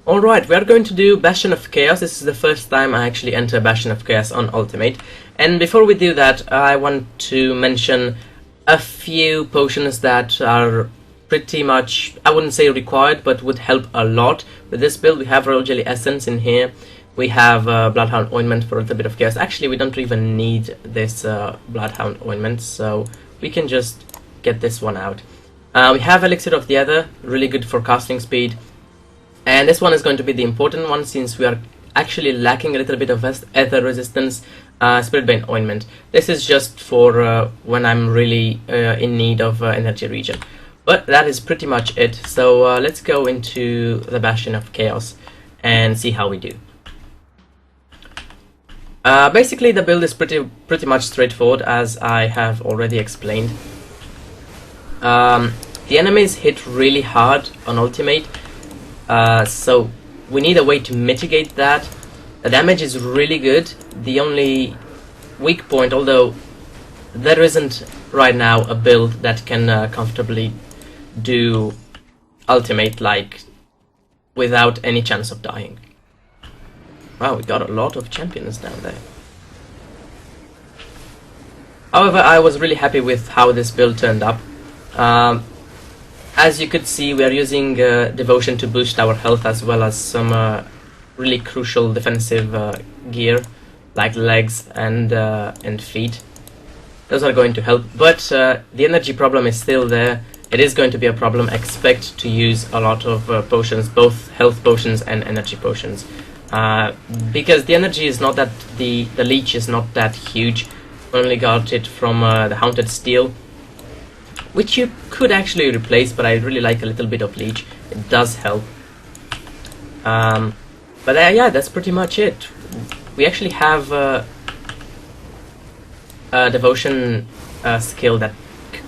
Alright, we are going to do Bastion of Chaos. This is the first time I actually enter Bastion of Chaos on Ultimate. And before we do that, I want to mention a few potions that are pretty much, I wouldn't say required, but would help a lot with this build. We have Royal Jelly Essence in here. We have Bloodhound Ointment for a little bit of chaos. Actually, we don't even need this Bloodhound Ointment, so we can just get this one out. We have Elixir of the Ether, really good for casting speed. And this one is going to be the important one since we are actually lacking a little bit of ether resistance. Spiritbane Ointment. This is just for when I'm really in need of energy regen. But that is pretty much it. So let's go into the Bastion of Chaos and see how we do. Basically the build is pretty much straightforward, as I have already explained. The enemies hit really hard on Ultimate. So we need a way to mitigate that. The damage is really good. The only weak point, although there isn't right now a build that can comfortably do Ultimate like without any chance of dying. Wow, we got a lot of champions down there. However, I was really happy with how this build turned up. As you could see, we are using Devotion to boost our health, as well as some really crucial defensive gear like legs and feet. Those are going to help, but the energy problem is still there. It is going to be a problem. Expect to use a lot of potions, both health potions and energy potions, because the energy is not that, the leech is not that huge. We only got it from the Haunted Steel, which you could actually replace, but I really like a little bit of leech. It does help. But yeah, that's pretty much it. We actually have a devotion skill that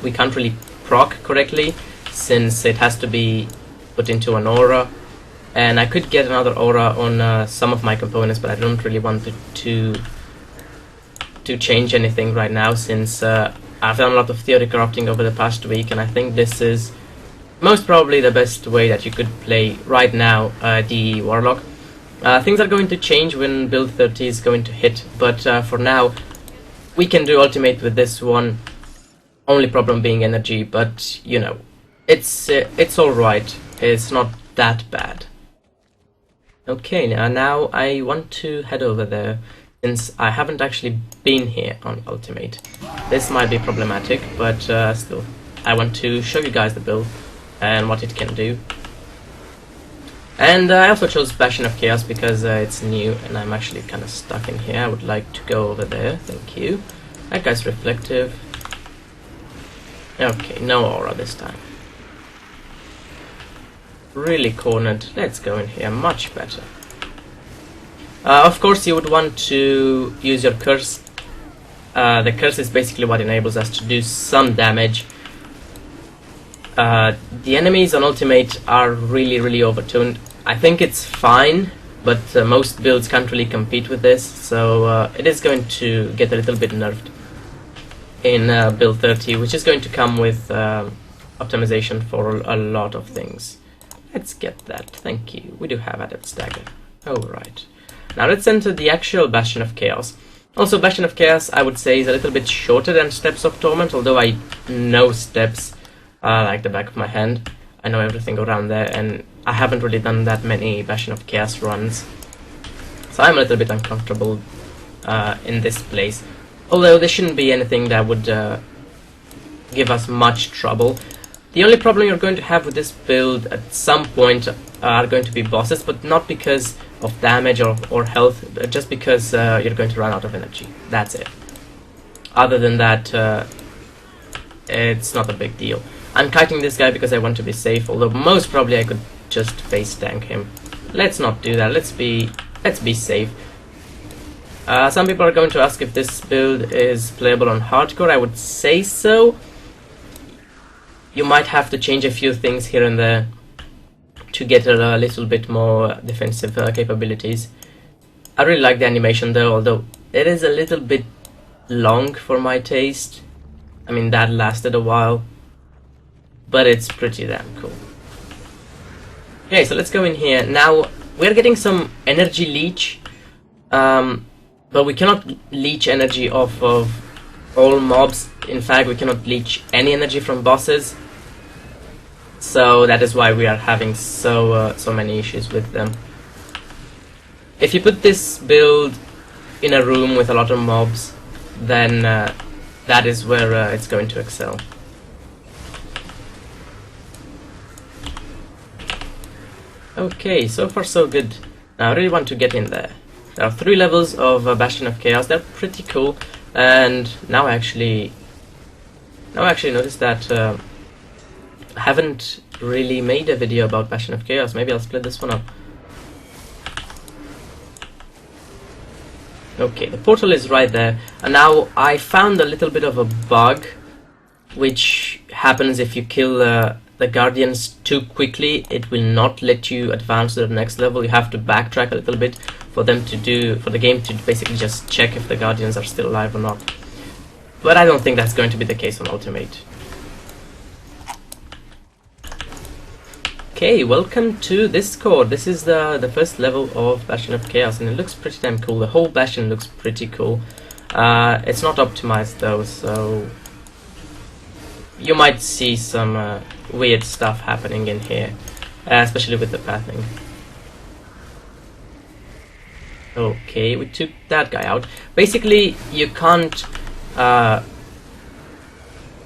we can't really proc correctly, since it has to be put into an aura. And I could get another aura on some of my components, but I don't really want to change anything right now, since I've done a lot of theory crafting over the past week, and I think this is most probably the best way that you could play right now DEE Warlock. Things are going to change when build 30 is going to hit, but for now we can do Ultimate with this one. Only problem being energy, but you know, it's alright. It's not that bad. Okay, now I want to head over there, since I haven't actually been here on Ultimate. This might be problematic, but still, I want to show you guys the build and what it can do. And I also chose Bastion of Chaos because it's new and I'm actually kind of stuck in here. I would like to go over there, thank you. That guy's reflective. Okay, no aura this time. Really cornered. Let's go in here, much better. Of course, you would want to use your curse. The curse is basically what enables us to do some damage. The enemies on Ultimate are really overtuned. I think it's fine, but most builds can't really compete with this, so it is going to get a little bit nerfed in build 30, which is going to come with optimization for a lot of things. Let's get that, thank you. We do have Adept Dagger. Alright. Now let's enter the actual Bastion of Chaos. Also, Bastion of Chaos, I would say, is a little bit shorter than Steps of Torment, although I know Steps like the back of my hand. I know everything around there, and I haven't really done that many Bastion of Chaos runs. So I'm a little bit uncomfortable in this place. Although there shouldn't be anything that would give us much trouble. The only problem you're going to have with this build at some point are going to be bosses, but not because of damage or health, just because you're going to run out of energy. That's it. Other than that, it's not a big deal. I'm kiting this guy because I want to be safe, although most probably I could just face tank him. Let's not do that. Let's be safe. Some people are going to ask if this build is playable on hardcore. I would say so. You might have to change a few things here and there to get a little bit more defensive capabilities. I really like the animation though, although it is a little bit long for my taste. I mean, that lasted a while, but it's pretty damn cool. Okay, so let's go in here. Now, we're getting some energy leech, but we cannot leech energy off of all mobs. In fact, we cannot leech any energy from bosses. So that is why we are having so many issues with them. If you put this build in a room with a lot of mobs, then that is where it's going to excel. Okay, so far so good. Now I really want to get in there. There are 3 levels of Bastion of Chaos. They're pretty cool, and now I actually noticed that I haven't really made a video about Bastion of Chaos. Maybe I'll split this one up. Okay, the portal is right there, and now I found a little bit of a bug, which happens if you kill the guardians too quickly. It will not let you advance to the next level. You have to backtrack a little bit for the game to basically just check if the guardians are still alive or not. But I don't think that's going to be the case on Ultimate. Okay, welcome to Discord. This is the first level of Bastion of Chaos, and it looks pretty damn cool. The whole Bastion looks pretty cool. It's not optimized though, so you might see some weird stuff happening in here, especially with the pathing. Okay, we took that guy out. Basically, you can't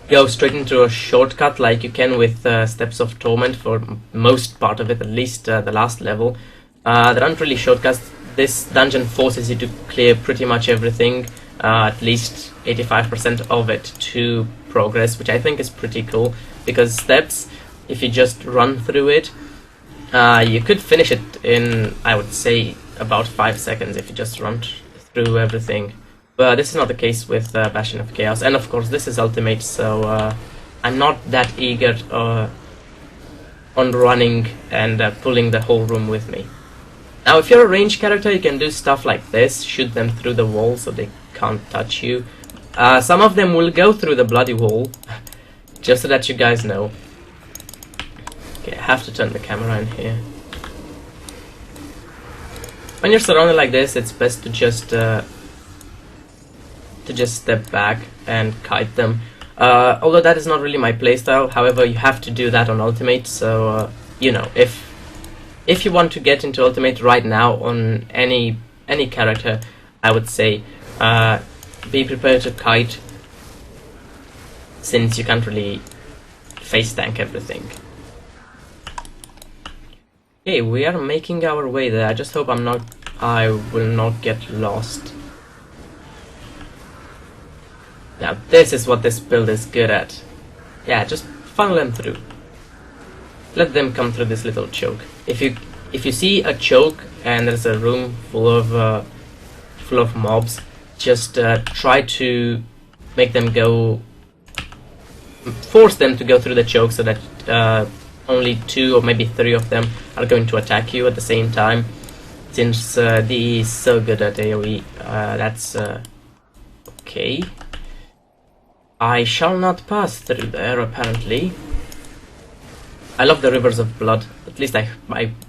go straight into a shortcut like you can with Steps of Torment for most part of it, at least the last level. There aren't really shortcuts. This dungeon forces you to clear pretty much everything, at least 85% of it to progress, which I think is pretty cool, because Steps, if you just run through it, you could finish it in, I would say, about 5 seconds if you just run through everything. But this is not the case with Bastion of Chaos, and of course this is Ultimate, so I'm not that eager on running and pulling the whole room with me. Now if you're a ranged character, you can do stuff like this, shoot them through the wall so they can't touch you. Some of them will go through the bloody wall, just so that you guys know. Okay, I have to turn the camera in here. When you're surrounded like this, it's best to just step back and kite them. Although that is not really my playstyle, however, you have to do that on Ultimate, so you know, if you want to get into Ultimate right now on any character, I would say be prepared to kite, since you can't really face tank everything. Okay, we are making our way there. I just hope I will not get lost. Now this is what this build is good at. Yeah, just funnel them through. Let them come through this little choke. If you see a choke and there's a room full of mobs, just try to make them go, force them to go through the choke so that only 2 or maybe 3 of them are going to attack you at the same time. Since DEE is so good at AoE, that's okay. I shall not pass through there, apparently. I love the rivers of blood. At least I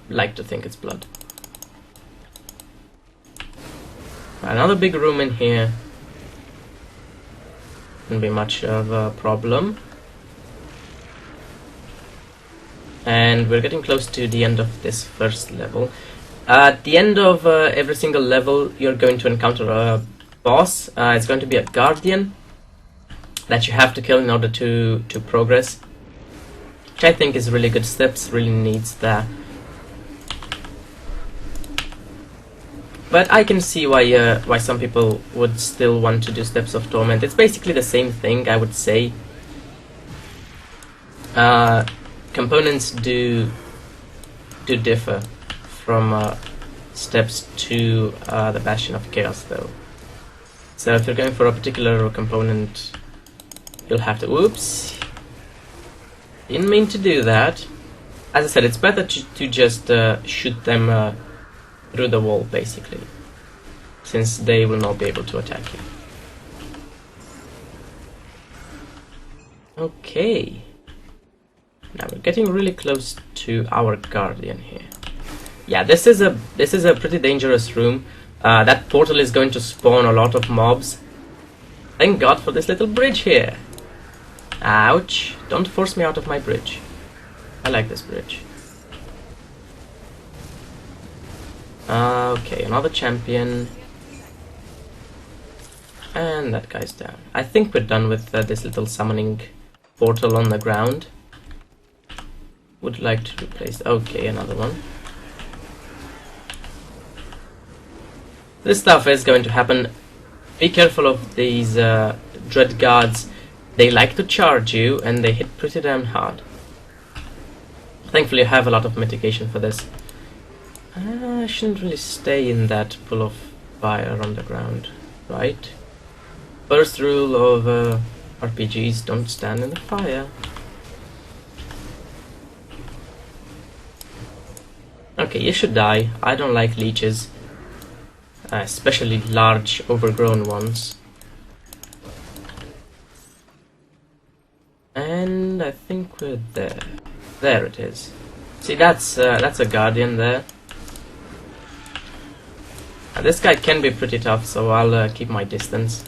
like to think it's blood. Another big room in here. Wouldn't be much of a problem. And we're getting close to the end of this first level. At the end of every single level, you're going to encounter a boss. It's going to be a guardian that you have to kill in order to progress, which I think is really good. Steps really needs that. But I can see why some people would still want to do Steps of Torment. It's basically the same thing, I would say. Components do differ from Steps to the Bastion of Chaos, though. So if you're going for a particular component, you'll have to... Whoops! Didn't mean to do that. As I said, it's better to just shoot them through the wall, basically, since they will not be able to attack you. Okay. Now we're getting really close to our guardian here. Yeah, this is a pretty dangerous room. That portal is going to spawn a lot of mobs. Thank God for this little bridge here. Ouch! Don't force me out of my bridge. I like this bridge. Okay, another champion. And that guy's down. I think we're done with this little summoning portal on the ground. Would like to replace... Okay, another one. This stuff is going to happen. Be careful of these dread guards. They like to charge you and they hit pretty damn hard. Thankfully I have a lot of mitigation for this. I shouldn't really stay in that pool of fire on the ground, right? First rule of RPGs, don't stand in the fire. Okay, you should die. I don't like leeches. Especially large, overgrown ones. And I think we're there. There it is. See, that's a guardian there. This guy can be pretty tough, so I'll keep my distance.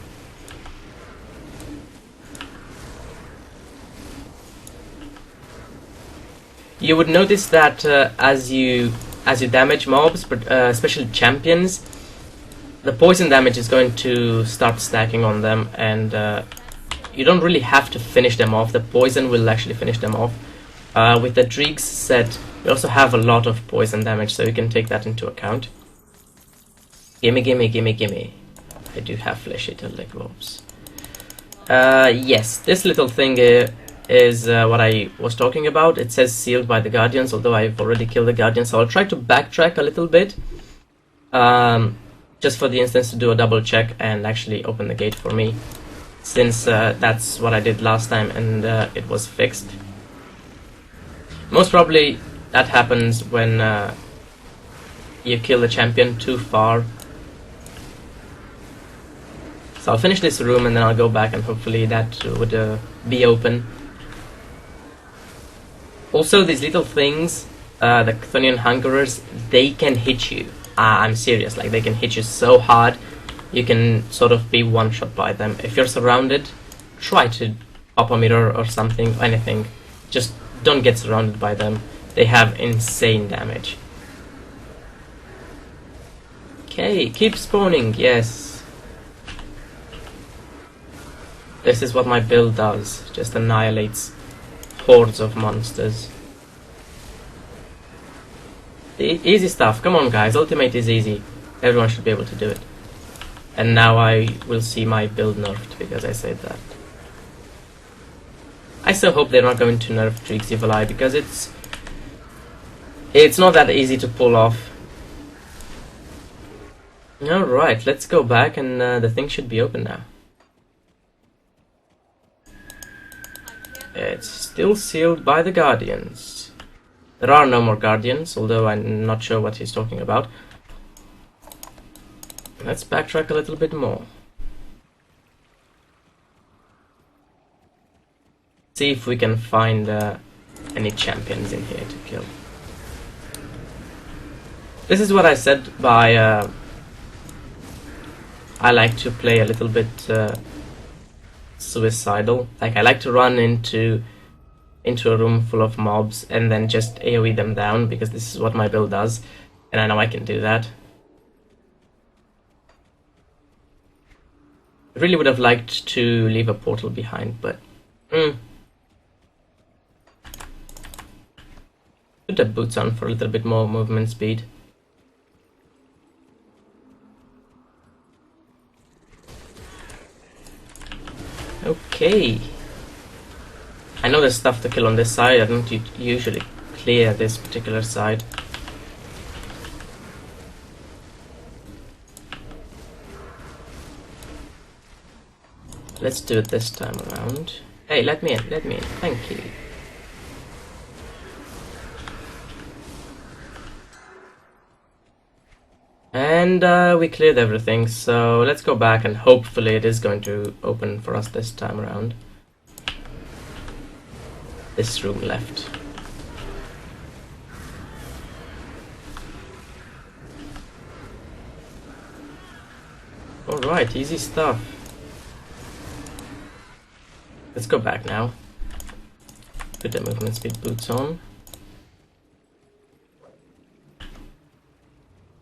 You would notice that as you damage mobs, but especially champions, the poison damage is going to start stacking on them, and you don't really have to finish them off. The poison will actually finish them off. With the Dreeg's set, we also have a lot of poison damage, so you can take that into account. Gimme, gimme, gimme, gimme. I do have flesh eater leg wolves. Yes, this little thing is what I was talking about. It says sealed by the Guardians, although I've already killed the Guardians, so I'll try to backtrack a little bit. Just for the instance to do a double check and actually open the gate for me, since that's what I did last time and it was fixed. Most probably that happens when you kill the champion too far. So I'll finish this room and then I'll go back and hopefully that would be open. Also, these little things, the Chthonian Hungerers, they can hit you. I'm serious, like they can hit you so hard you can sort of be one shot by them. If you're surrounded, try to pop a mirror or something, anything. Just don't get surrounded by them. They have insane damage. Okay, keep spawning, yes. This is what my build does, just annihilates hordes of monsters. Easy stuff, come on guys, Ultimate is easy. Everyone should be able to do it. And now I will see my build nerfed because I said that. I still hope they're not going to nerf Dreeg's Evil Eye because it's not that easy to pull off. Alright, let's go back and the thing should be open now. It's still sealed by the Guardians. There are no more Guardians, although I'm not sure what he's talking about. Let's backtrack a little bit more. See if we can find any champions in here to kill. This is what I said by I like to play a little bit suicidal. Like I like to run into a room full of mobs and then just AoE them down because this is what my build does, and I know I can do that. I really would have liked to leave a portal behind, but put the boots on for a little bit more movement speed. Okay. I know there's stuff to kill on this side. I don't usually clear this particular side. Let's do it this time around. Hey, let me in, thank you. And we cleared everything, so let's go back and hopefully it is going to open for us this time around. This room left. Alright, easy stuff. Let's go back now. Put the movement speed boots on.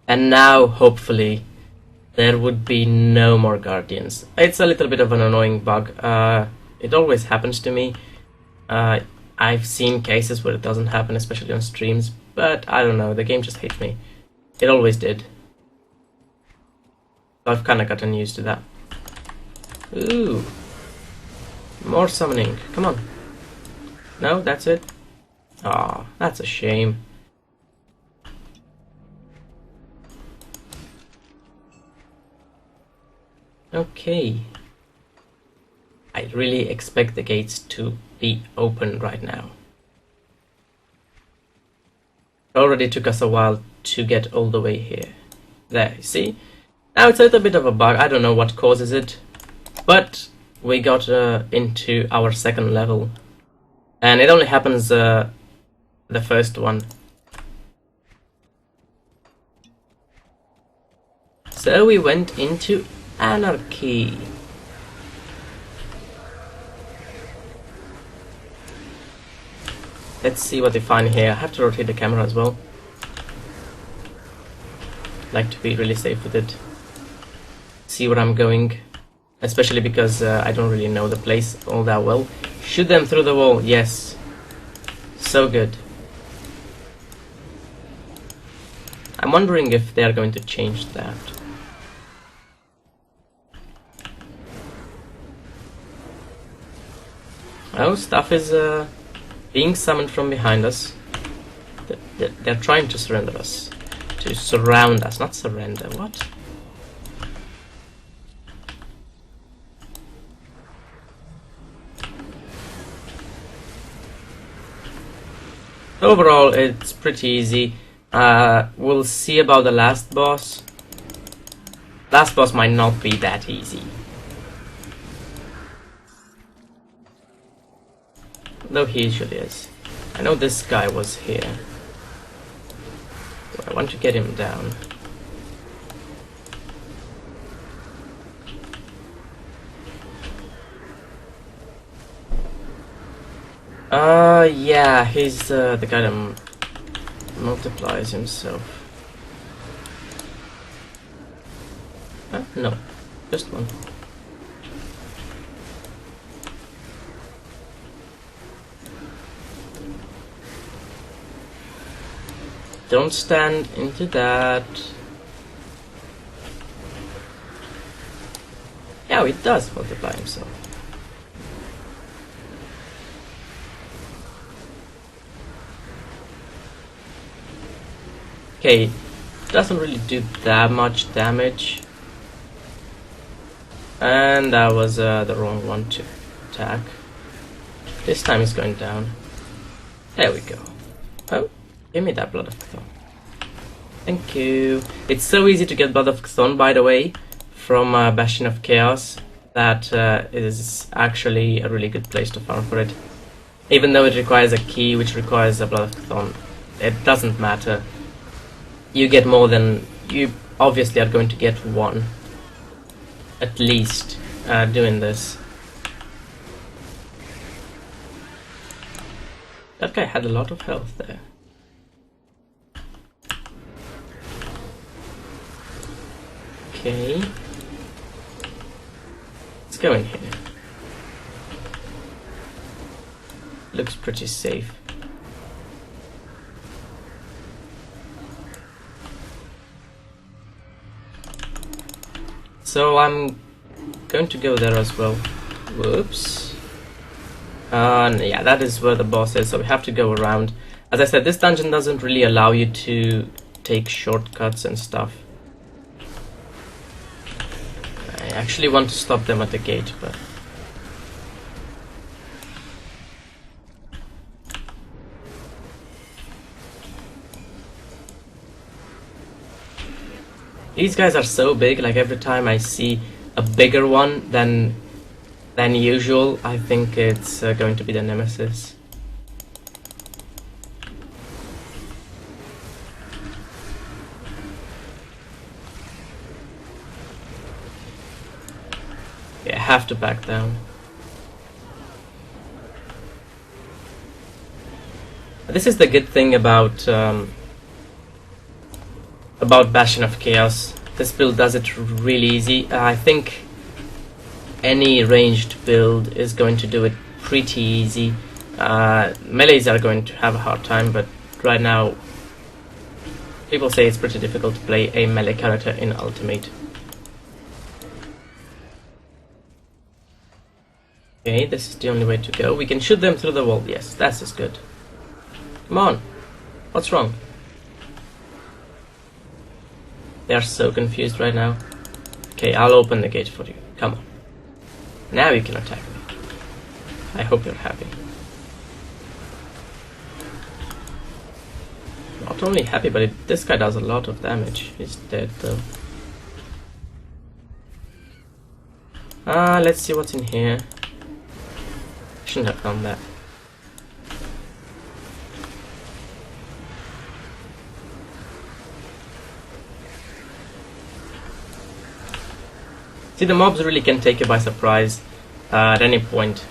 And now, hopefully, there would be no more guardians. It's a little bit of an annoying bug. It always happens to me. I've seen cases where it doesn't happen, especially on streams, but I don't know, the game just hates me. It always did. So I've kinda gotten used to that. Ooh. More summoning. Come on. No, that's it? Ah, that's a shame. Okay. I really expect the gates to be open right now. It already took us a while to get all the way here. There, you see? Now it's a little bit of a bug, I don't know what causes it, but we got into our second level. And it only happens the first one. So we went into Anarchy. Let's see what they find here. I have to rotate the camera as well. Like to be really safe with it. See where I'm going. Especially because I don't really know the place all that well. Shoot them through the wall. Yes. So good. I'm wondering if they are going to change that. Oh, stuff is being summoned from behind us. They're trying to surrender us. To surround us, not surrender. What? Overall, it's pretty easy. We'll see about the last boss. Last boss might not be that easy. Though he usually is. I know this guy was here. I want to get him down. Yeah, he's the guy that multiplies himself. No, just one. Don't stand into that. Yeah, it does multiply himself. Okay, doesn't really do that much damage. And that was the wrong one to attack. This time he's going down. There we go. Oh. Give me that Blood of Chthon. Thank you. It's so easy to get Blood of Chthon, by the way, from Bastion of Chaos. That is actually a really good place to farm for it. Even though it requires a key, which requires a Blood of Chthon, it doesn't matter. You get more than... You obviously are going to get one. At least, doing this. That guy had a lot of health there. Okay. Let's go in here. Looks pretty safe. So I'm going to go there as well. Whoops. Yeah, that is where the boss is, so we have to go around. As I said, this dungeon doesn't really allow you to take shortcuts and stuff. I actually want to stop them at the gate, but... These guys are so big, like every time I see a bigger one than usual, I think it's going to be the Nemesis. have to back down. This is the good thing about Bastion of Chaos. This build does it really easy. I think any ranged build is going to do it pretty easy. Melees are going to have a hard time, but right now people say it's pretty difficult to play a melee character in Ultimate. Okay, this is the only way to go. We can shoot them through the wall. Yes, that's just good. Come on. What's wrong? They are so confused right now. Okay, I'll open the gate for you. Come on. Now you can attack me. I hope you're happy. Not only happy, but this guy does a lot of damage. He's dead though. Let's see what's in here. Shouldn't have done that. See, the mobs really can take you by surprise at any point.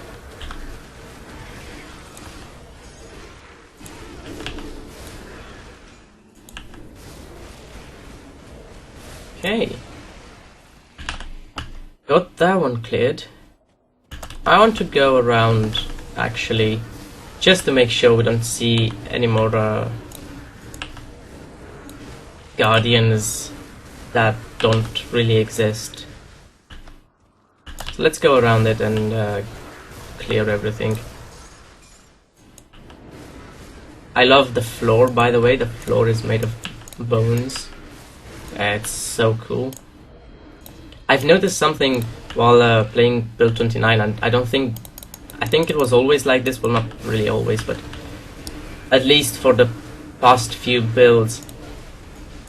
Okay. Got that one cleared. I want to go around, actually, just to make sure we don't see any more guardians that don't really exist. So let's go around it and clear everything. I love the floor, by the way. The floor is made of bones. It's so cool. I've noticed something while playing build 29, and I think it was always like this. Well, not really always, but at least for the past few builds,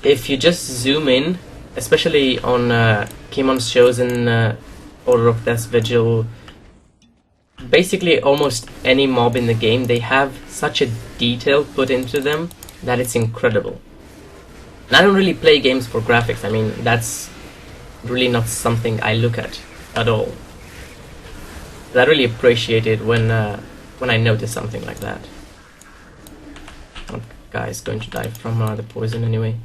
if you just zoom in, especially on Kimon's shows in Order of Death's Vigil, basically almost any mob in the game, they have such a detail put into them that it's incredible. And I don't really play games for graphics. I mean, that's really not something I look at all. But I really appreciate it when I notice something like that. That guy is going to die from the poison anyway.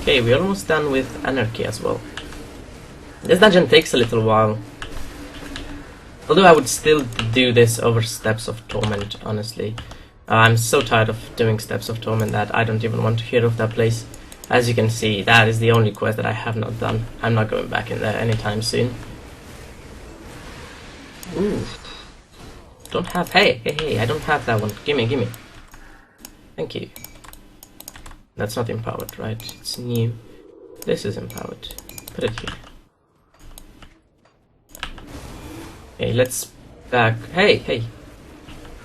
Okay, we're almost done with Anarchy as well. This dungeon takes a little while. Although I would still do this over Steps of Torment, honestly. I'm so tired of doing Steps of Torment that I don't even want to hear of that place. As you can see, that is the only quest that I have not done. I'm not going back in there anytime soon. Ooh. Don't have... Hey, I don't have that one. Gimme. Thank you. That's not empowered, right? It's new. This is empowered. Put it here. Okay, let's back. Hey.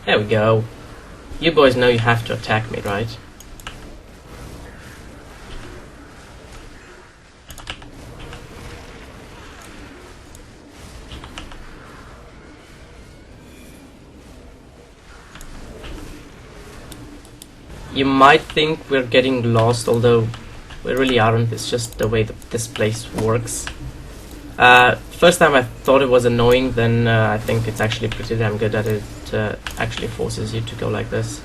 There we go. You boys know you have to attack me, right? You might think we're getting lost, although we really aren't. It's just the way that this place works. First time I thought it was annoying, then I think it's actually pretty damn good that it actually forces you to go like this.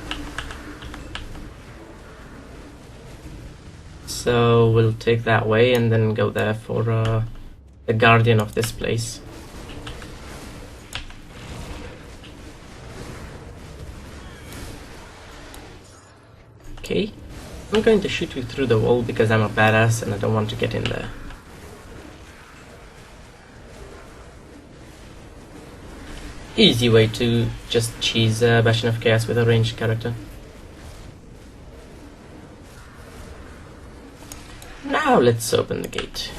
So we'll take that way and then go there for the guardian of this place. Okay, I'm going to shoot you through the wall because I'm a badass and I don't want to get in there. Easy way to just cheese Bastion of Chaos with a ranged character. Now let's open the gate.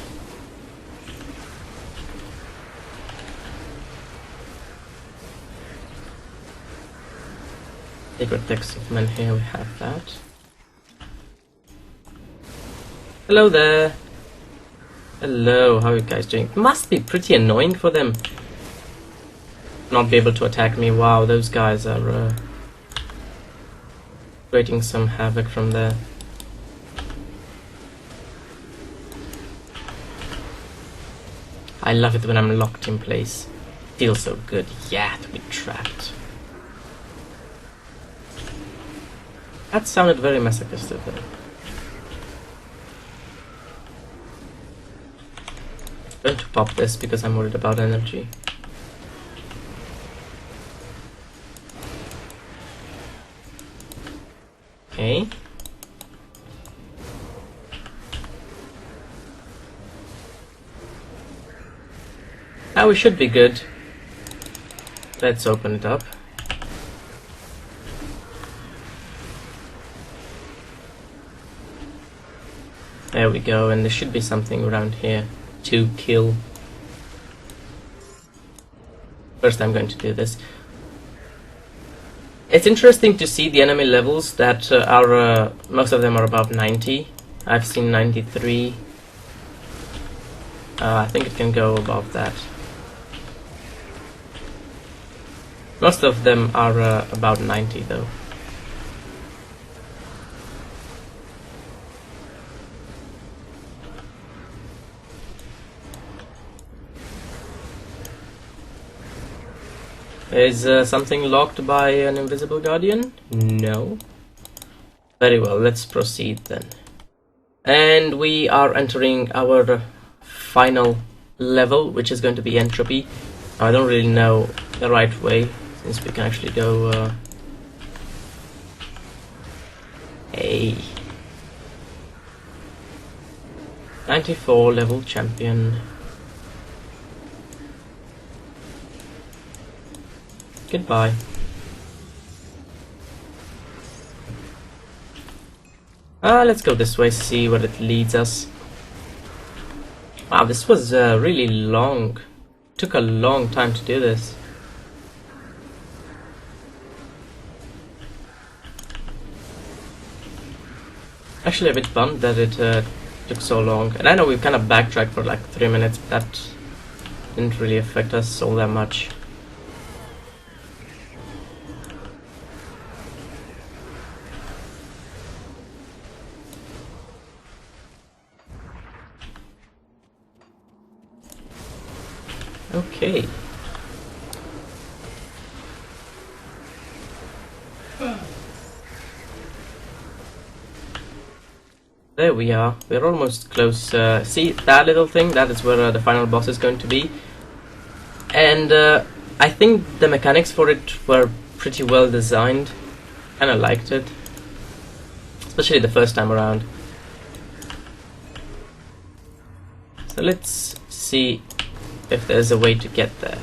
Sacred Text of Men, here we have that. Hello there. Hello, how are you guys doing? Must be pretty annoying for them not be able to attack me. Wow, those guys are creating some havoc from there. I love it when I'm locked in place. Feels so good. Yeah, to be trapped. That sounded very masochistic though. I'm going to pop this because I'm worried about energy. Okay. Now we should be good. Let's open it up. There we go, and there should be something around here to kill. First I'm going to do this. It's interesting to see the enemy levels that are, most of them are above 90. I've seen 93. I think it can go above that. Most of them are about 90 though. Is something locked by an invisible guardian? No. Very well, let's proceed then. And we are entering our final level, which is going to be entropy. I don't really know the right way, since we can actually go... Hey. 94 level champion. Goodbye. Let's go this way, see where it leads us. Wow, this was really long. Took a long time to do this. Actually a bit bummed that it took so long. And I know we've kind of backtracked for like 3 minutes, but that didn't really affect us all that much. Okay. There we are. We're almost close. See that little thing? That is where the final boss is going to be. And I think the mechanics for it were pretty well designed. Kinda liked it. Especially the first time around. So let's see if there's a way to get there.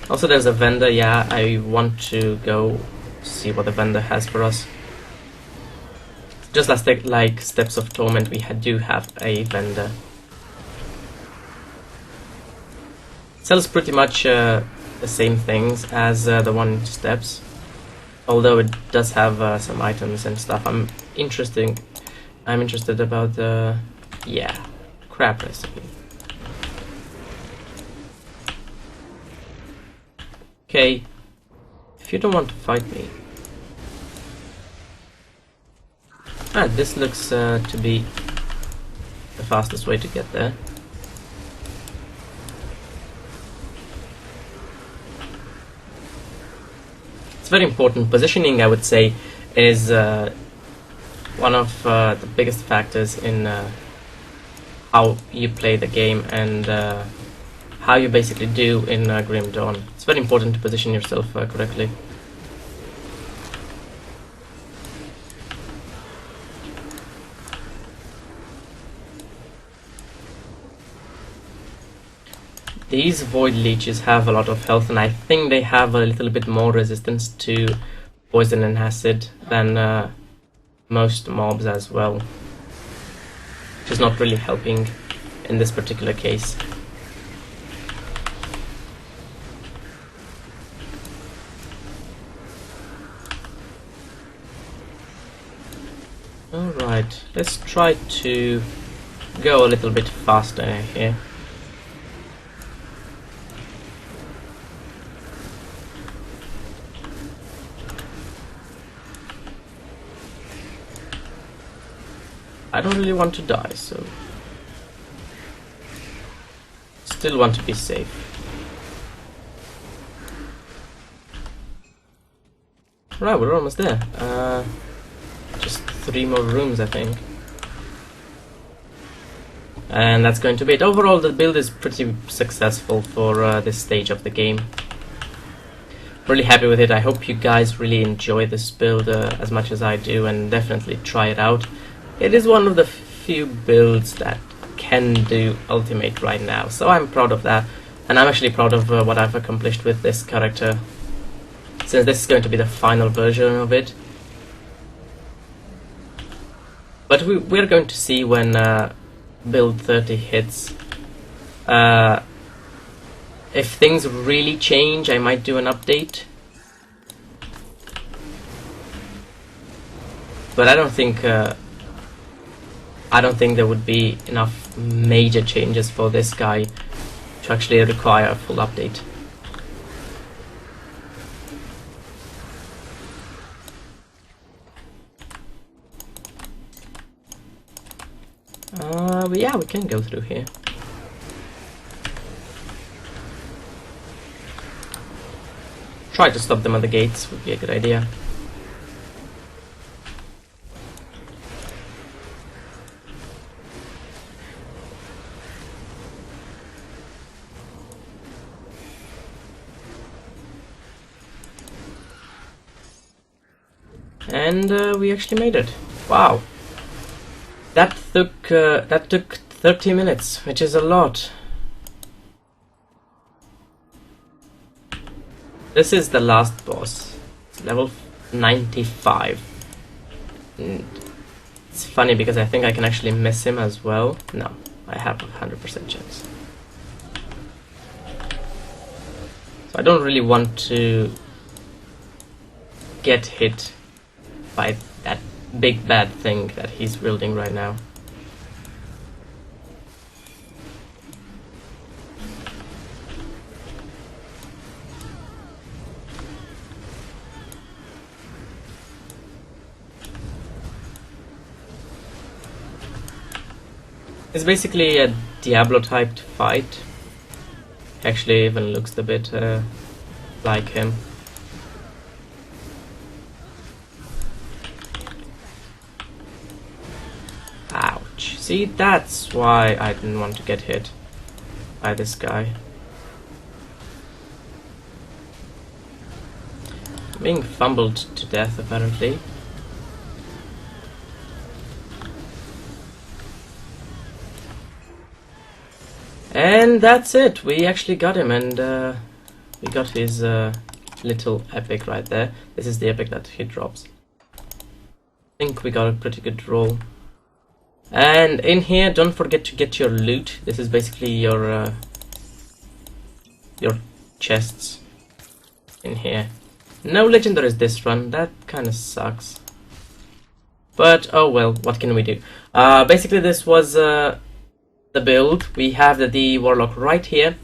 Also there's a vendor, yeah, I want to go see what the vendor has for us. Just like Steps of Torment, we do have a vendor. Sells pretty much the same things as the one in Steps, although it does have some items and stuff. I'm interested about the crab recipe. Okay, if you don't want to fight me. This looks to be the fastest way to get there. It's very important. Positioning, I would say, is one of the biggest factors in how you play the game and how you basically do in Grim Dawn. It's very important to position yourself correctly. These Void Leeches have a lot of health, and I think they have a little bit more resistance to poison and acid than most mobs as well, which is not really helping in this particular case. Alright, let's try to go a little bit faster here. I don't really want to die, so still want to be safe. Right, we're almost there. Just 3 more rooms, I think. And that's going to be it. Overall, the build is pretty successful for this stage of the game. Really happy with it. I hope you guys really enjoy this build as much as I do, and definitely try it out. It is one of the few builds that can do ultimate right now, so I'm proud of that, and I'm actually proud of what I've accomplished with this character, since this is going to be the final version of it. But we're going to see when build 30 hits. If things really change, I might do an update. But I don't think there would be enough major changes for this guy to actually require a full update. But yeah, we can go through here. Try to stop them at the gates would be a good idea. And we actually made it. Wow. That took 30 minutes, which is a lot. This is the last boss. It's level 95. And it's funny because I think I can actually miss him as well. No, I have a 100% chance. So I don't really want to get hit by that big bad thing that he's wielding right now. It's basically a Diablo typed fight. Actually even looks a bit like him. Ouch. See, that's why I didn't want to get hit by this guy. Being fumbled to death apparently. And that's it, we actually got him, and we got his little epic right there. This is the epic that he drops. I think we got a pretty good roll. And in here, don't forget to get your loot. This is basically your chests in here. No legendaries this run, that kind of sucks. But oh well, what can we do? Basically this was the build. We have the DEE Warlock right here.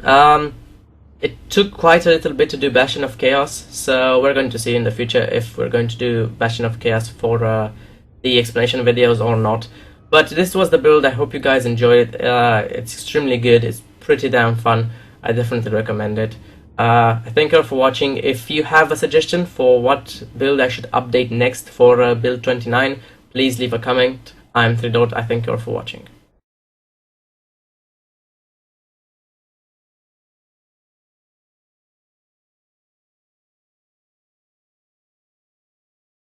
It took quite a little bit to do Bastion of Chaos, so we're going to see in the future if we're going to do Bastion of Chaos for the explanation videos or not. But this was the build. I hope you guys enjoyed it. It's extremely good. It's pretty damn fun. I definitely recommend it. Thank you all for watching. If you have a suggestion for what build I should update next for build 29, please leave a comment. I'm 3Dot. I thank you all for watching.